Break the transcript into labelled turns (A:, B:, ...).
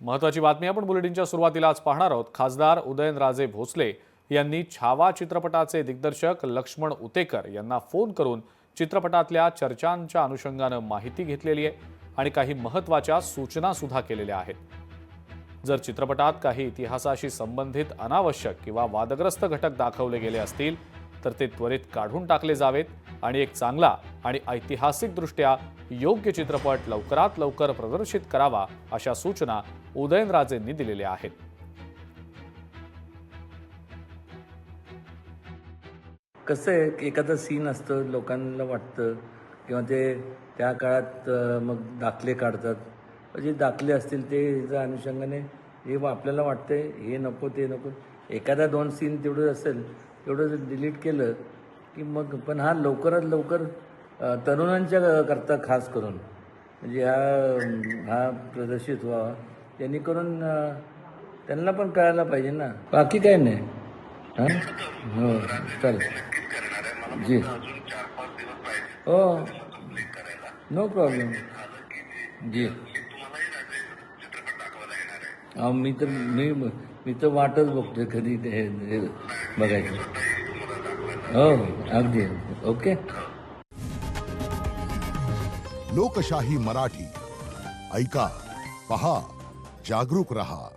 A: महत्त्वाची बातमी आपण बुलेटिनच्या सुरुवातीला आज पाहणार आहोत। खासदार उदयनराजे भोसले यांनी छावा चित्रपटाचे दिग्दर्शक लक्ष्मण उतेकर यांना फोन करून चित्रपटातल्या चर्चांच्या अनुषंगाने माहिती घेतलेली आहे आणि काही महत्त्वाच्या सूचना सुद्धा केलेल्या आहेत। जर चित्रपटात काही इतिहासाशी संबंधित अनावश्यक किंवा वादग्रस्त घटक दाखवले गेले असतील तर ते त्वरित काढून टाकले जावेत आणि एक चांगला आणि ऐतिहासिकदृष्ट्या योग्य चित्रपट लवकरात लवकर प्रदर्शित करावा अशा सूचना उदयनराजेंनी दिलेल्या आहेत।
B: कसं आहे एखादा सीन असतं लोकांना वाटतं किंवा ते त्या काळात मग दाखले काढतात जे दाखले असतील ते ह्याच्या अनुषंगाने हे आपल्याला वाटतंय हे नको ते नको एखादा 2 सीन तेवढं असेल तेवढं डिलीट केलं की मग पण हा लवकरात लवकर तरुणांच्या करता खास करून म्हणजे हा प्रदर्शित व्हावा जेणेकरून त्यांना पण कळायला पाहिजे ना बाकी काय नाही हां हो चालेल जी हो नो प्रॉब्लेम जी मी तर वाटच बघतोय कधी ते बघायचं हो अगदी ओके।
C: लोकशाही मराठी ऐका पहा जागरूक रहा।